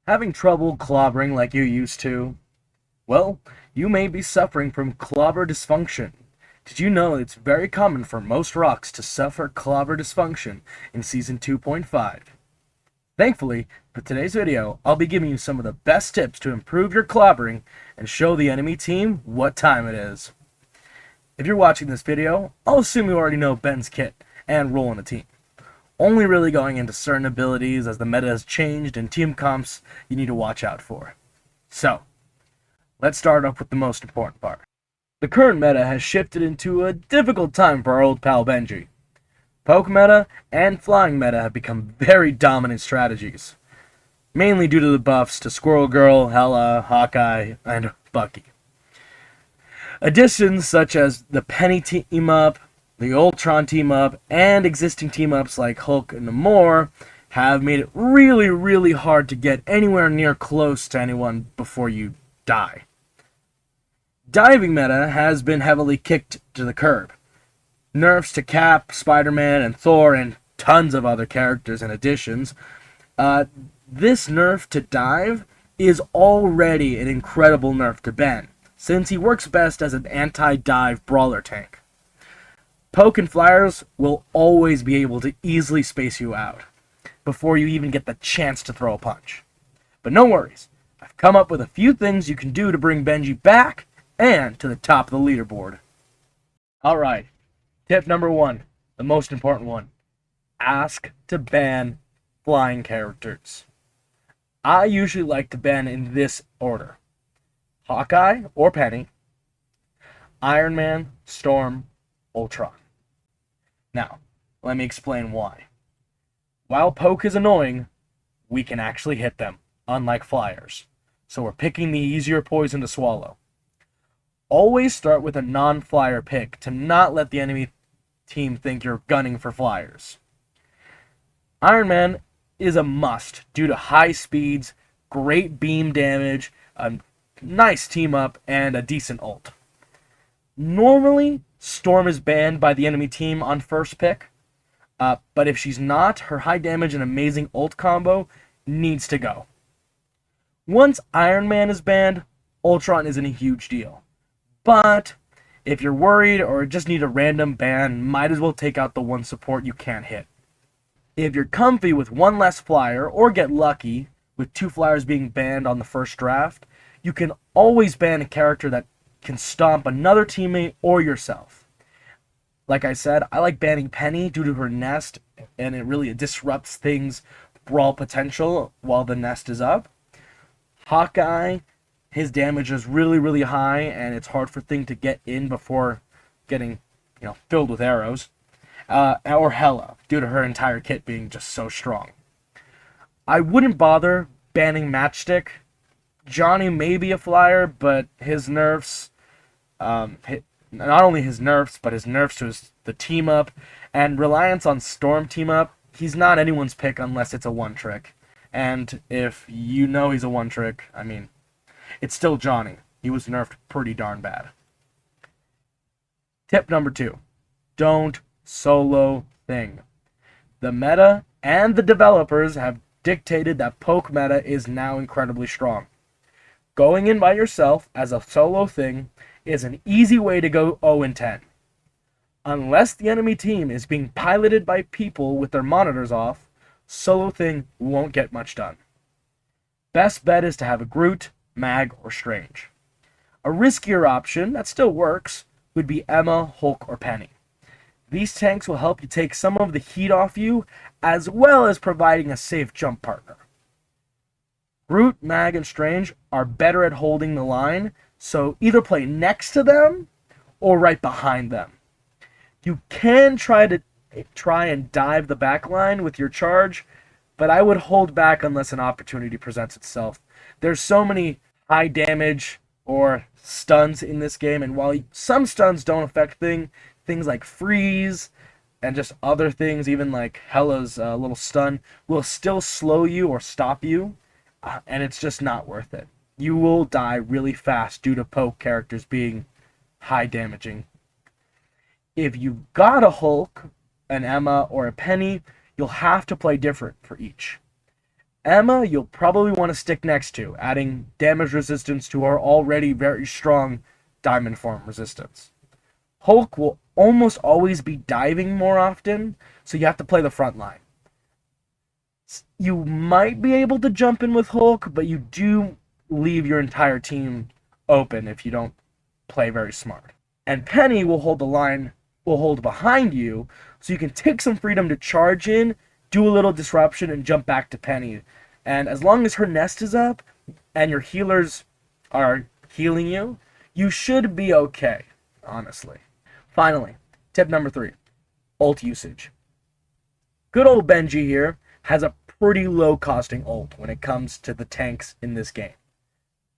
Having trouble clobbering like you used to? Well, you may be suffering from clobber dysfunction. Did you know it's very common for most rocks to suffer clobber dysfunction in Season 2.5? Thankfully, for today's video, I'll be giving you some of the best tips to improve your clobbering and show the enemy team what time it is. If you're watching this video, I'll assume you already know Ben's kit and role in the team. Only really going into certain abilities as the meta has changed and team comps you need to watch out for. So, let's start off with the most important part. The current meta has shifted into a difficult time for our old pal Benji. Poke meta and flying meta have become very dominant strategies, mainly due to the buffs to Squirrel Girl, Hela, Hawkeye, and Bucky. Additions such as the Penny team-up, the Ultron team-up, and existing team-ups like Hulk and Namor have made it really hard to get anywhere near close to anyone before you die. Diving meta has been heavily kicked to the curb. Nerfs to Cap, Spider-Man, and Thor, and tons of other characters and additions. This nerf to Dive is already an incredible nerf to Ben, since he works best as an anti-dive brawler tank. Poke and Flyers will always be able to easily space you out, before you even get the chance to throw a punch. But no worries, I've come up with a few things you can do to bring Benji back and to the top of the leaderboard. Alright, tip number 1, the most important one. Ask to ban flying characters. I usually like to ban in this order: Hawkeye or Penny, Iron Man, Storm, Ultron. Now, let me explain why. While Poke is annoying, we can actually hit them, unlike Flyers. So we're picking the easier poison to swallow. Always start with a non-flyer pick to not let the enemy team think you're gunning for Flyers. Iron Man is a must due to high speeds, great beam damage, a nice team up, and a decent ult. Normally, Storm is banned by the enemy team on first pick, but if she's not, her high damage and amazing ult combo needs to go. Once Iron Man is banned, Ultron isn't a huge deal. But if you're worried or just need a random ban, might as well take out the one support you can't hit. If you're comfy with one less flyer or get lucky with 2 flyers being banned on the first draft, you can always ban a character that can stomp another teammate or yourself. Like I said, I like banning Penny due to her nest, and it really disrupts things' brawl potential while the nest is up. Hawkeye, his damage is really high, and it's hard for things to get in before getting, filled with arrows. Or Hela, due to her entire kit being just so strong. I wouldn't bother banning Matchstick. Johnny may be a flyer, but his nerfs, not only his nerfs, but his nerfs to the team up, and reliance on Storm team up, he's not anyone's pick unless it's a one trick. And if you know he's a one trick, it's still Johnny. He was nerfed pretty darn bad. Tip number 2, don't solo thing. The meta and the developers have dictated that Poke meta is now incredibly strong. Going in by yourself as a solo thing is an easy way to go 0-10. Unless the enemy team is being piloted by people with their monitors off, solo thing won't get much done. Best bet is to have a Groot, Mag, or Strange. A riskier option that still works would be Emma, Hulk, or Penny. These tanks will help you take some of the heat off you, as well as providing a safe jump partner. Groot, Mag, and Strange are better at holding the line, so either play next to them or right behind them. You can try and dive the back line with your charge, but I would hold back unless an opportunity presents itself. There's so many high damage or stuns in this game, and while some stuns don't affect things like freeze and just other things, even like Hela's little stun, will still slow you or stop you, and it's just not worth it. You will die really fast due to Poke characters being high damaging. If you've got a Hulk, an Emma, or a Penny, you'll have to play different for each. Emma, you'll probably want to stick next to, adding damage resistance to our already very strong diamond form resistance. Hulk will almost always be diving more often, so you have to play the front line. You might be able to jump in with Hulk, but you do leave your entire team open if you don't play very smart. And Penny will hold the line, will hold behind you, so you can take some freedom to charge in, do a little disruption, and jump back to Penny. And as long as her nest is up and your healers are healing you, you should be okay, honestly. Finally, tip number 3, ult usage. Good old Benji here has a pretty low costing ult when it comes to the tanks in this game.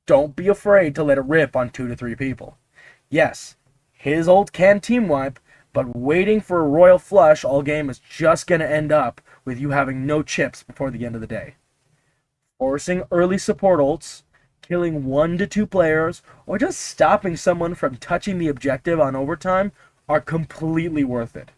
Don't be afraid to let it rip on 2 to 3 people. Yes, his ult can team wipe, but waiting for a royal flush all game is just going to end up with you having no chips before the end of the day. Forcing early support ults, killing 1 to 2 players, or just stopping someone from touching the objective on overtime are completely worth it.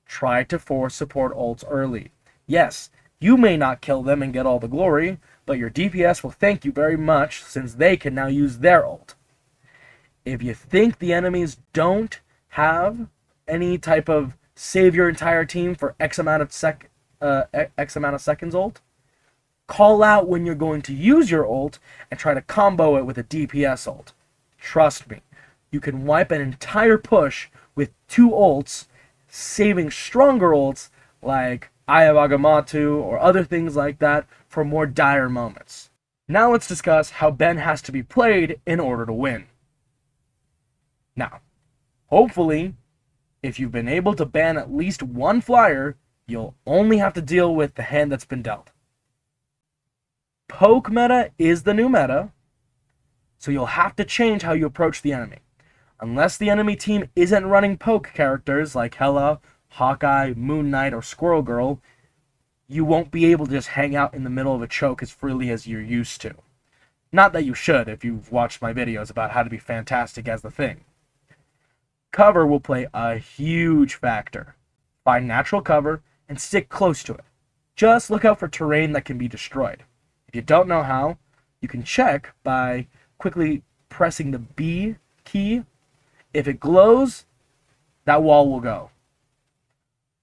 Try to force support ults early. Yes, you may not kill them and get all the glory, but your DPS will thank you very much since they can now use their ult. If you think the enemies don't have any type of save your entire team for X amount of seconds ult, call out when you're going to use your ult and try to combo it with a DPS ult. Trust me, you can wipe an entire push with 2 ults, saving stronger ults like Eye of Agamotto or other things like that for more dire moments. Now let's discuss how Ben has to be played in order to win. Now, hopefully, if you've been able to ban at least 1 flyer, you'll only have to deal with the hand that's been dealt. Poke meta is the new meta, so you'll have to change how you approach the enemy. Unless the enemy team isn't running poke characters like Hela, Hawkeye, Moon Knight, or Squirrel Girl, you won't be able to just hang out in the middle of a choke as freely as you're used to. Not that you should if you've watched my videos about how to be fantastic as the Thing. Cover will play a huge factor. Find natural cover and stick close to it. Just look out for terrain that can be destroyed. If you don't know how, you can check by quickly pressing the B key. If it glows, that wall will go.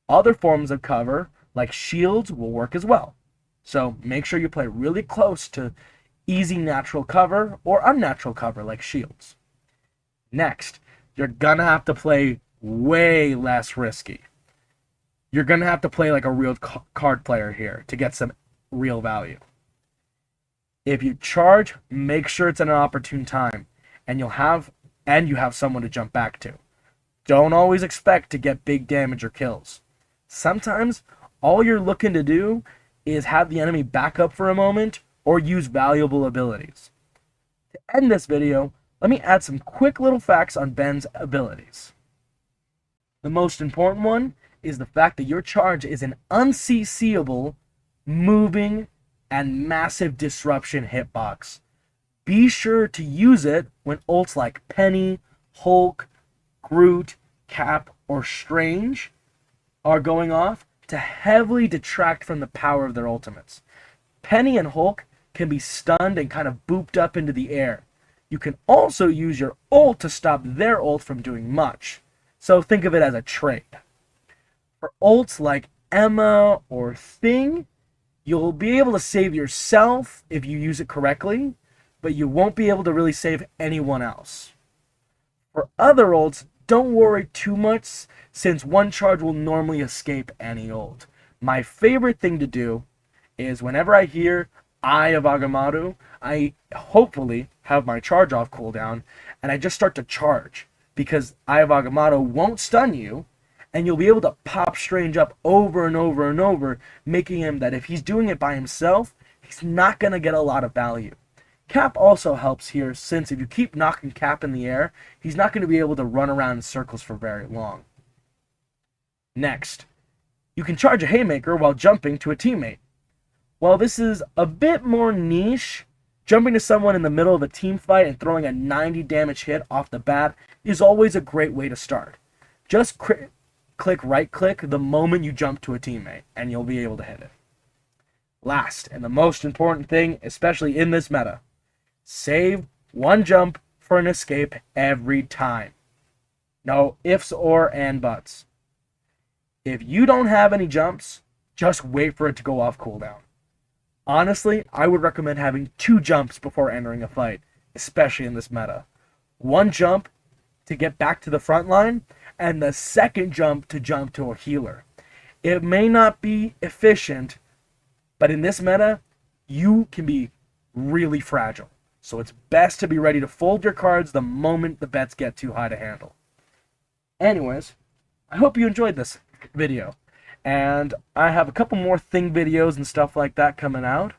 Other forms of cover, like shields, will work as well. So make sure you play really close to easy natural cover or unnatural cover like shields. Next, you're gonna have to play way less risky. You're gonna have to play like a real card player here to get some real value. If you charge, make sure it's at an opportune time, and you have someone to jump back to. Don't always expect to get big damage or kills. Sometimes all you're looking to do is have the enemy back up for a moment or use valuable abilities. To end this video, let me add some quick little facts on Ben's abilities. The most important one is the fact that your charge is an unCCable, moving, and massive disruption hitbox. Be sure to use it when ults like Penny, Hulk, Groot, Cap, or Strange are going off to heavily detract from the power of their ultimates. Penny and Hulk can be stunned and kind of booped up into the air. You can also use your ult to stop their ult from doing much. So think of it as a trade. For ults like Emma or Thing, you'll be able to save yourself if you use it correctly, but you won't be able to really save anyone else. For other ults, don't worry too much, since one charge will normally escape any ult. My favorite thing to do is whenever I hear Eye of Agamotto, I hopefully have my charge off cooldown, and I just start to charge, because Eye of Agamotto won't stun you, and you'll be able to pop Strange up over and over and over, making him that if he's doing it by himself, he's not going to get a lot of value. Cap also helps here, since if you keep knocking Cap in the air, he's not going to be able to run around in circles for very long. Next, you can charge a Haymaker while jumping to a teammate. While this is a bit more niche, jumping to someone in the middle of a team fight and throwing a 90 damage hit off the bat is always a great way to start. Just click right click the moment you jump to a teammate, and you'll be able to hit it. Last, and the most important thing, especially in this meta, save one jump for an escape every time. No ifs or and buts. If you don't have any jumps, just wait for it to go off cooldown. Honestly, I would recommend having 2 jumps before entering a fight, especially in this meta. One jump to get back to the front line, and the second jump to jump to a healer. It may not be efficient, but in this meta, you can be really fragile. So it's best to be ready to fold your cards the moment the bets get too high to handle. Anyways, I hope you enjoyed this video. And I have a couple more Thing videos and stuff like that coming out.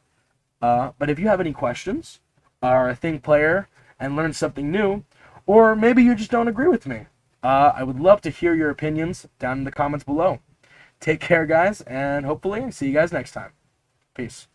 But if you have any questions, are a Thing player and learn something new, or maybe you just don't agree with me, I would love to hear your opinions down in the comments below. Take care, guys, and hopefully see you guys next time. Peace.